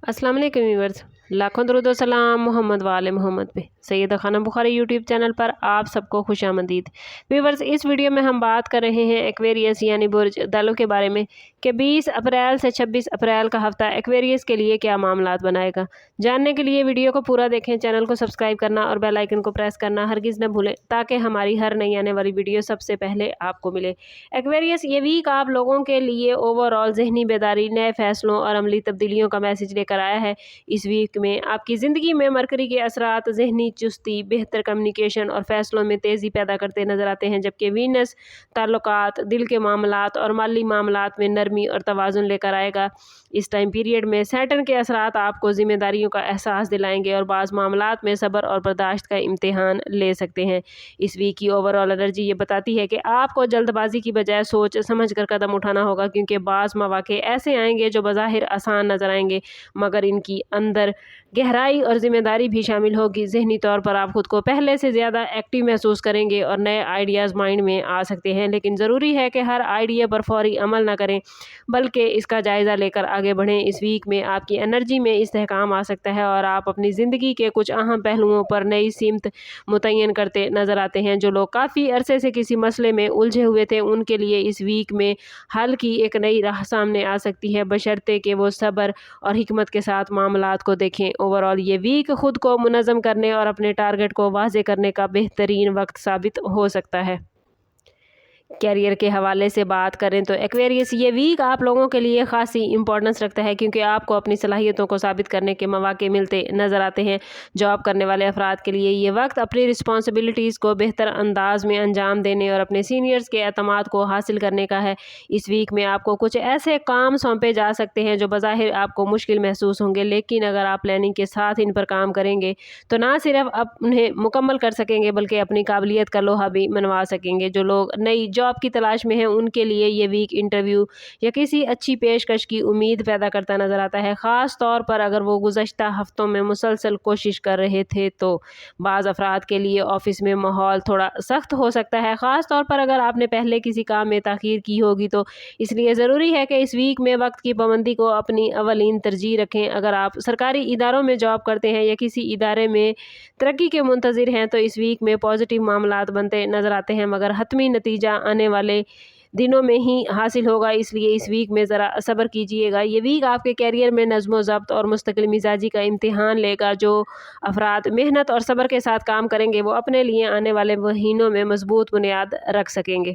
अस्सलाम वालेकुम व्यूअर्स, लाखों दरूद व सलाम मोहम्मद वाले मोहम्मद पे। सैयदा खानम बुखारी यूट्यूब चैनल पर आप सबको खुशामदीद। व्यूअर्स, इस वीडियो में हम बात कर रहे हैं एक्वेरियस यानी बुर्ज दालों के बारे में कि 20 अप्रैल से 26 अप्रैल का हफ्ता एक्वेरियस के लिए क्या मामलात बनाएगा। जानने के लिए वीडियो को पूरा देखें, चैनल को सब्सक्राइब करना और बेल आइकन को प्रेस करना हरगिज़ न भूलें ताकि हमारी हर नई आने वाली वीडियो सबसे पहले आपको मिले। एक्वेरियस ये वीक आप लोगों के लिए ओवरऑल जहनी बेदारी, नए फैसलों और अमली तब्दीलियों का मैसेज लेकर आया है। इस वीक में आपकी ज़िंदगी में मरकरी के असरात जहनी चुस्ती, बेहतर कम्युनिकेशन और फैसलों में तेज़ी पैदा करते नजर आते हैं, जबकि वीनस ताल्लुकात, दिल के मामलात और माली मामलात में नरमी और तवाज़ुन लेकर आएगा। इस टाइम पीरियड में सैटर्न के असरात आपको ज़िम्मेदारियों का एहसास दिलाएंगे और बाज़ मामलात में सब्र और बर्दाश्त का इम्तिहान ले सकते हैं। इस वीक की ओवरऑल एनर्जी ये बताती है कि आपको जल्दबाजी की बजाय सोच समझ कर कदम उठाना होगा, क्योंकि बाज़ मौक़े ऐसे आएंगे जो बज़ाहिर आसान नज़र आएंगे मगर इनकी अंदर गहराई और ज़िम्मेदारी भी शामिल होगी। ज़हनी तौर पर आप ख़ुद को पहले से ज़्यादा एक्टिव महसूस करेंगे और नए आइडियाज़ माइंड में आ सकते हैं, लेकिन ज़रूरी है कि हर आइडिया पर फौरी अमल न करें बल्कि इसका जायज़ा लेकर आगे बढ़ें। इस वीक में आपकी एनर्जी में इस्तेहकाम आ सकता है और आप अपनी ज़िंदगी के कुछ अहम पहलुओं पर नई सिमत मुतय्यन करते नज़र आते हैं। जो लोग काफ़ी अरसे से किसी मसले में उलझे हुए थे उनके लिए इस वीक में हल की एक नई राह सामने आ सकती है, बशर्ते कि वो सब्र और हिकमत के साथ मामलात को देखें। ओवरऑल ये वीक खुद को मुनज़्ज़म करने और अपने टारगेट को वाज़े करने का बेहतरीन वक्त साबित हो सकता है। कैरियर के हवाले से बात करें तो एक्वेरियस ये वीक आप लोगों के लिए खासी इंपॉर्टेंस रखता है, क्योंकि आपको अपनी सलाहियतों को साबित करने के मौके मिलते नज़र आते हैं। जॉब करने वाले अफराद के लिए ये वक्त अपनी रिस्पॉन्सिबिलिटीज़ को बेहतर अंदाज में अंजाम देने और अपने सीनियर्स के एतमाद को हासिल करने का है। इस वीक में आपको कुछ ऐसे काम सौंपे जा सकते हैं जो बज़ाहिर आपको मुश्किल महसूस होंगे, लेकिन अगर आप प्लानिंग के साथ इन पर काम करेंगे तो ना सिर्फ आप उन्हें मुकम्मल कर सकेंगे बल्कि अपनी काबिलियत का लोहा भी मनवा सकेंगे। जो लोग नई जॉब की तलाश में है उनके लिए ये वीक इंटरव्यू या किसी अच्छी पेशकश की उम्मीद पैदा करता नजर आता है, ख़ास तौर पर अगर वो गुज़श्ता हफ्तों में मुसलसल कोशिश कर रहे थे। तो बाज़ अफराद के लिए ऑफिस में माहौल थोड़ा सख्त हो सकता है, ख़ास तौर पर अगर आपने पहले किसी काम में ताख़ीर की होगी। तो इसलिए ज़रूरी है कि इस वीक में वक्त की पाबंदी को अपनी अवलीन तरजीह रखें। अगर आप सरकारी इदारों में जॉब करते हैं या किसी इदारे में तरक्की के मुंतज़िर हैं तो इस वीक में पॉजिटिव मामलात बनते नज़र आते हैं, मगर हतमी नतीजा आने वाले दिनों में ही हासिल होगा। इसलिए इस वीक में ज़रा सब्र कीजिएगा। ये वीक आपके कैरियर में नज़्म ज़ब्त और मुस्तकिल मिजाजी का इम्तिहान लेगा। जो अफराद मेहनत और सब्र के साथ काम करेंगे वो अपने लिए आने वाले महीनों में मजबूत बुनियाद रख सकेंगे।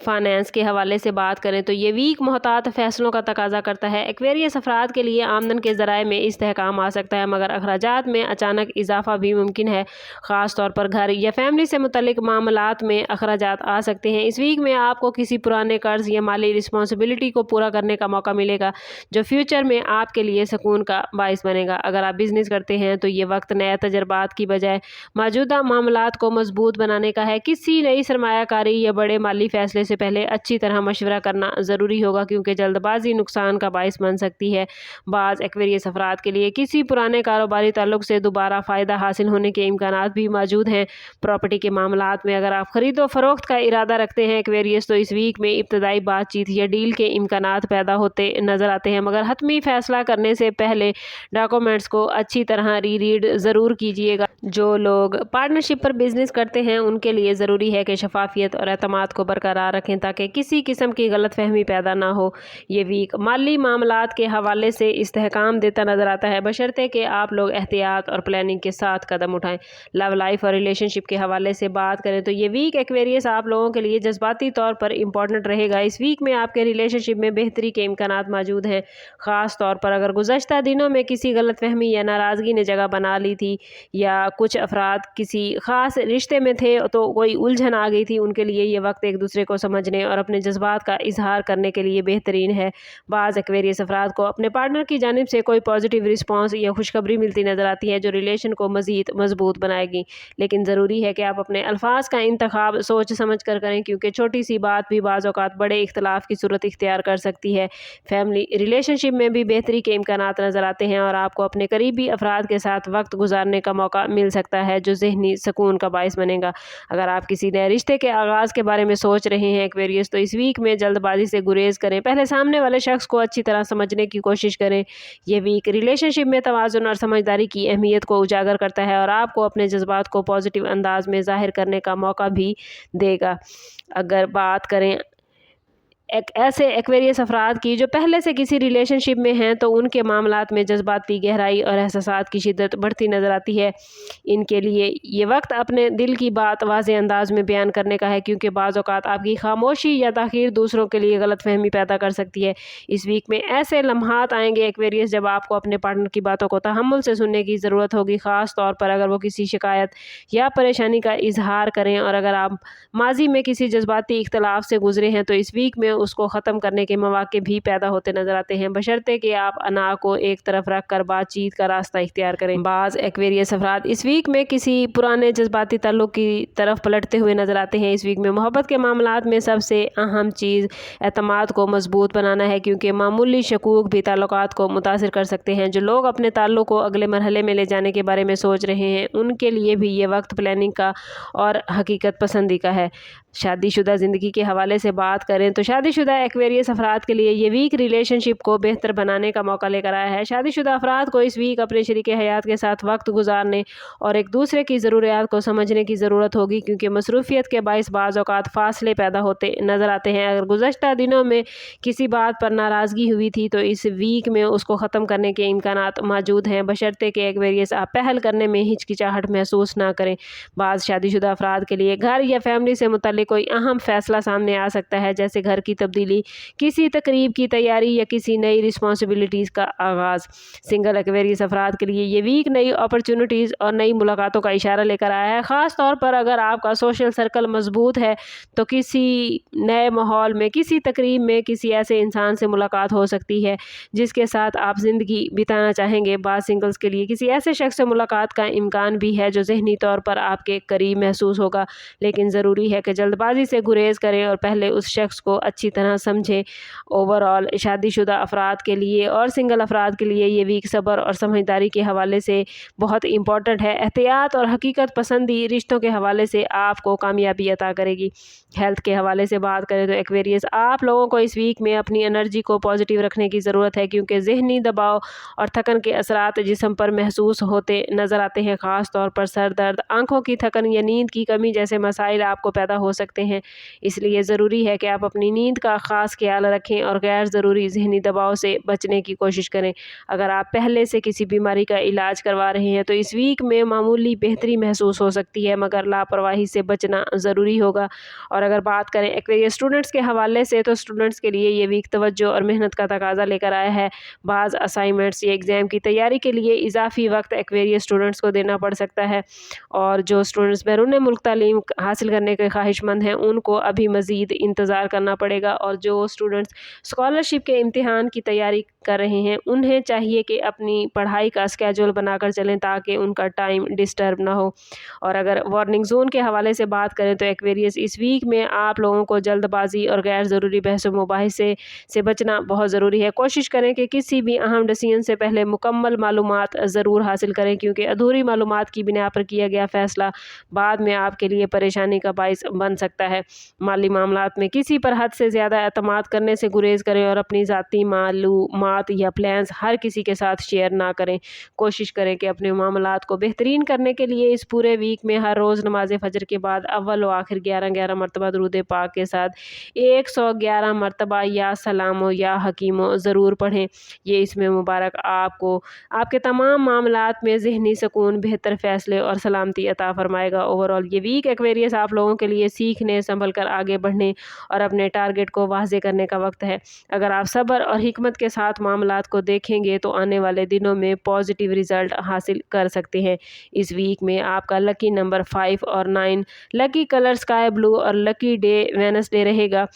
फाइनेंस के हवाले से बात करें तो ये वीक मोहतात फ़ैसलों का तकाजा करता है। एक्वेरियस अफराद के लिए आमदन के ज़राए में इस्तेहकाम आ सकता है, मगर अखराजात में अचानक इजाफा भी मुमकिन है। ख़ास तौर पर घर या फैमिली से मुतल्लिक मामलात में अखराजात आ सकते हैं। इस वीक में आपको किसी पुराने कर्ज या माली रिस्पॉन्सिबिलिटी को पूरा करने का मौका मिलेगा जो फ्यूचर में आपके लिए सुकून का बाइस बनेगा। अगर आप बिज़नेस करते हैं तो ये वक्त नए तजर्बात की बजाय मौजूदा मामलात को मजबूत बनाने का है। किसी नई सरमायाकारी या बड़े माली फैसले से पहले अच्छी तरह मशवरा करना ज़रूरी होगा, क्योंकि जल्दबाजी नुकसान का बाइस बन सकती है। बाज़ एक्वेरियस अफराद के लिए किसी पुराने कारोबारी ताल्लुक से दोबारा फ़ायदा हासिल होने के इम्कानात भी मौजूद हैं। प्रॉपर्टी के मामलात में अगर आप ख़रीदो फरोख्त का इरादा रखते हैं एक्वेरियस तो इस वीक में इब्तदाई बातचीत या डील के इम्कानात पैदा होते नज़र आते हैं, मगर हतमी फ़ैसला करने से पहले डॉक्यूमेंट्स को अच्छी तरह रीड ज़रूर कीजिएगा। जो लोग पार्टनरशिप पर बिज़नेस करते हैं उनके लिए ज़रूरी है कि शफाफियत और एतमाद को बरकरार रखें ताकि किसी किस्म की गलतफहमी पैदा ना हो। ये वीक माली मामलात के हवाले से इस्तेहकाम देता नज़र आता है, बशर्ते कि आप लोग एहतियात और प्लानिंग के साथ कदम उठाएं। लव लाइफ और रिलेशनशिप के हवाले से बात करें तो ये वीक एक्वेरियस आप लोगों के लिए जज्बाती तौर पर इम्पॉर्टेंट रहेगा। इस वीक में आपके रिलेशनशिप में बेहतरी के इम्कानात मौजूद हैं, ख़ास तौर पर अगर गुज़श्ता दिनों में किसी गलतफहमी या नाराज़गी ने जगह बना ली थी या कुछ अफराद किसी ख़ास रिश्ते में थे तो कोई उलझन आ गई थी। उनके लिए ये वक्त एक दूसरे को समझने और अपने जज्बात का इजहार करने के लिए बेहतरीन है। बाज़ एक्वेरियस अफराद को अपने पार्टनर की जानिब से कोई पॉजिटिव रिस्पॉन्स या खुशखबरी मिलती नज़र आती है जो रिलेशन को मज़ीद मजबूत बनाएगी, लेकिन ज़रूरी है कि आप अपने अल्फाज का इंतखाब सोच समझ कर करें, क्योंकि छोटी सी बात भी बाज़ औक़ात बड़े इख्तलाफ की सूरत इख्तियार कर सकती है। फैमिली रिलेशनशिप में भी बेहतरी के इम्कानात नज़र आते हैं और आपको अपने करीबी अफराद के साथ वक्त गुजारने का मौका मिल सकता है जो ज़हनी सुकून का बाइस बनेगा। अगर आप किसी नए रिश्ते के आगाज़ के बारे में सोच रहे हैं एक्वेरियस, तो इस वीक में जल्दबाजी से गुरेज करें। पहले सामने वाले शख्स को अच्छी तरह समझने की कोशिश करें। ये वीक रिलेशनशिप में तवाज़ुन और समझदारी की अहमियत को उजागर करता है और आपको अपने जज्बात को पॉजिटिव अंदाज में ज़ाहिर करने का मौका भी देगा। अगर बात करें एक ऐसे एक्वेरियस अफराद की जो पहले से किसी रिलेशनशिप में हैं, तो उनके मामलात में जज्बाती गहराई और एहसासात की शिद्दत बढ़ती नज़र आती है। इनके लिए ये वक्त अपने दिल की बात वाज़ेह अंदाज में बयान करने का है, क्योंकि बाज़ औक़ात आपकी खामोशी या ताख़ीर दूसरों के लिए गलतफहमी पैदा कर सकती है। इस वीक में ऐसे लम्हात आएंगे एक्वेरियस जब आपको अपने पार्टनर की बातों को तहम्मुल से सुनने की ज़रूरत होगी, ख़ास तौर पर अगर वो किसी शिकायत या परेशानी का इजहार करें। और अगर आप माजी में किसी जज्बाती इख्तलाफ से गुजरे हैं, तो इस वीक में उसको ख़त्म करने के मौके भी पैदा होते नज़र आते हैं, बशर्ते कि आप अना को एक तरफ रख कर बातचीत का रास्ता इख्तियार करें। बाज़ एक्वेरियस अफराद इस वीक में किसी पुराने जज्बाती ताल्लुक़ की तरफ पलटते हुए नज़र आते हैं। इस वीक में मोहब्बत के मामलात में सबसे अहम चीज़ एतमाद को मजबूत बनाना है, क्योंकि मामूली शकूक भी ताल्लुकात को मुतासिर कर सकते हैं। जो लोग अपने ताल्लुक़ को अगले मरहले में ले जाने के बारे में सोच रहे हैं, उनके लिए भी ये वक्त प्लानिंग का और हकीकत पसंदी का है। शादीशुदा ज़िंदगी के हवाले से बात करें तो शादीशुदा एक्वेरियस अफराद के लिए ये वीक रिलेशनशिप को बेहतर बनाने का मौका लेकर आया है। शादीशुदा अफराद को इस वीक अपने शरीक हयात के साथ वक्त गुजारने और एक दूसरे की ज़रूरियात को समझने की ज़रूरत होगी, क्योंकि मसरूफ़ियत के बाइस बाज़ औक़ात फ़ासले पैदा होते नज़र आते हैं। अगर गुज़श्ता दिनों में किसी बात पर नाराज़गी हुई थी, तो इस वीक में उसको ख़त्म करने के इम्कानात मौजूद हैं, बशर्ते कि एक्वेरियस आप पहल करने में हिचकिचाहट महसूस ना करें। बाज़ शादीशुदा अफराद के लिए घर या फैमिली से मुतल्लिक़ कोई अहम फैसला सामने आ सकता है, जैसे घर की तब्दीली, किसी तकरीब की तैयारी या किसी नई रिस्पॉन्सिबिलिटीज़ का आगाज़। सिंगल एक्वेरियस अफराद के लिए ये वीक नई अपॉर्चुनिटीज़ और नई मुलाकातों का इशारा लेकर आया है। ख़ास तौर पर अगर आपका सोशल सर्कल मजबूत है, तो किसी नए माहौल में, किसी तकरीब में किसी ऐसे इंसान से मुलाकात हो सकती है जिसके साथ आप ज़िंदगी बिताना चाहेंगे। बाज़ सिंगल्स के लिए किसी ऐसे शख्स से मुलाकात का इम्कान भी है जो ज़हनी तौर पर आपके करीब महसूस होगा, लेकिन ज़रूरी है कि जल्दबाजी से गुरेज करें और पहले उस शख्स को अच्छी तरह समझें। ओवरऑल शादीशुदा अफराद के लिए और सिंगल अफराद के लिए ये वीक सब्र और समझदारी के हवाले से बहुत इंपॉर्टेंट है। एहतियात और हकीकत पसंदी रिश्तों के हवाले से आपको कामयाबी अता करेगी। हेल्थ के हवाले से बात करें तो एक्वेरियस आप लोगों को इस वीक में अपनी एनर्जी को पॉजिटिव रखने की ज़रूरत है, क्योंकि ज़हनी दबाव और थकन के असरात जिस्म पर महसूस होते नज़र आते हैं। ख़ास तौर पर सर दर्द, आँखों की थकन या नींद की कमी जैसे मसाइल आपको पैदा हो सकते हैं। इसलिए ज़रूरी है कि आप अपनी नींद का ख़ास ख्याल रखें और गैर ज़रूरी ज़हनी दबाव से बचने की कोशिश करें। अगर आप पहले से किसी बीमारी का इलाज करवा रहे हैं, तो इस वीक में मामूली बेहतरी महसूस हो सकती है, मगर लापरवाही से बचना ज़रूरी होगा। और अगर बात करें एक्वेरियस स्टूडेंट्स के हवाले से, तो स्टूडेंट्स के लिए ये वीक तवज्जो और मेहनत का तकाजा लेकर आया है। बाज़ असाइनमेंट्स या एग्ज़ाम की तैयारी के लिए इजाफी वक्त एक्वेरियस स्टूडेंट्स को देना पड़ सकता है, और जो स्टूडेंट्स बैरून मुल्क तालीम हासिल करने के ख्वाहिशमंद हैं, उनको अभी मज़ीद इंतज़ार करना पड़ेगा। और जो स्टूडेंट्स स्कॉलरशिप के इम्तिहान की तैयारी कर रहे हैं, उन्हें चाहिए कि अपनी पढ़ाई का स्केड्यूल बनाकर चलें ताकि उनका टाइम डिस्टर्ब ना हो। और अगर वार्निंग जोन के हवाले से बात करें तो एक्वेरियस इस वीक में आप लोगों को जल्दबाजी और गैर ज़रूरी बहस मुबाहिसे से बचना बहुत ज़रूरी है। कोशिश करें कि किसी भी अहम डिसीजन से पहले मुकम्मल मालूमात ज़रूर हासिल करें, क्योंकि अधूरी मालूमात की बिना पर किया गया फ़ैसला बाद में आपके लिए परेशानी का बाइस बन सकता है। माली मामलात में किसी पर हद से ज़्यादा एतमाद करने से गुरेज करें और अपनी ज़ाती मालूमात या प्लान्स हर किसी के साथ शेयर ना करें। कोशिश करें कि अपने मामलात को बेहतरीन करने के लिए इस पूरे वीक में हर रोज़ नमाज फजर के बाद अव्वल व आखिर 11 मरतबा दुरूद पाक के साथ 111 मरतबा या सलामो या हकीमो ज़रूर पढ़ें। ये इसमें मुबारक आपको आपके तमाम मामलात में ज़हनी सुकून, बेहतर फ़ैसले और सलामती अता फरमाएगा। ओवरऑल ये वीक एक्वेरियस आप लोगों के लिए सीखने, संभल कर आगे बढ़ने और अपने टारगेट को वाज़े करने का वक्त है। अगर आप सब्र और हिकमत के साथ मामलात को देखेंगे तो आने वाले दिनों में पॉजिटिव रिज़ल्ट हासिल कर सकते हैं। इस वीक में आपका लकी नंबर 5 और 9, लकी कलर स्काई ब्लू और लकी डे वेडनेसडे रहेगा।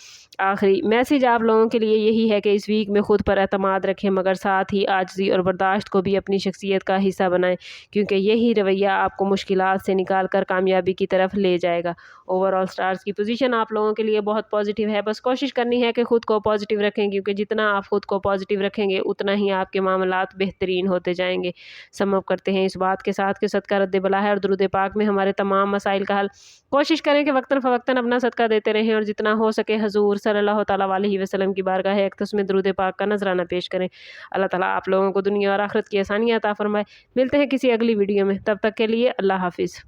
आखिरी मैसेज आप लोगों के लिए यही है कि इस वीक में ख़ुद पर एतमाद रखें, मगर साथ ही आजिज़ी और बर्दाश्त को भी अपनी शख्सियत का हिस्सा बनाएं, क्योंकि यही रवैया आपको मुश्किलात से निकाल कर कामयाबी की तरफ ले जाएगा। ओवरऑल स्टार्स की पोजीशन आप लोगों के लिए बहुत पॉजिटिव है। बस कोशिश करनी है कि ख़ुद को पॉजिटिव रखें, क्योंकि जितना आप ख़ुद को पॉजिटिव रखेंगे उतना ही आपके मामलात बेहतरीन होते जाएंगे। समझ करते हैं इस बात के साथ कि सदका रद्द बला है और दुरूद पाक में हमारे तमाम मसाइल का हल। कोशिश करें कि वक्तन फ़वक्तन अपना सदका देते रहें और जितना हो सके हजूर सल्लल्लाहु तआला अलैहि वसल्लम की बारगाह अक़दस में दुरूद पाक का नजराना पेश करें। अल्लाह ताला आप लोगों को दुनिया और आखिरत की आसानियाँ अता फरमाए। मिलते हैं किसी अगली वीडियो में, तब तक के लिए अल्लाह हाफिज़।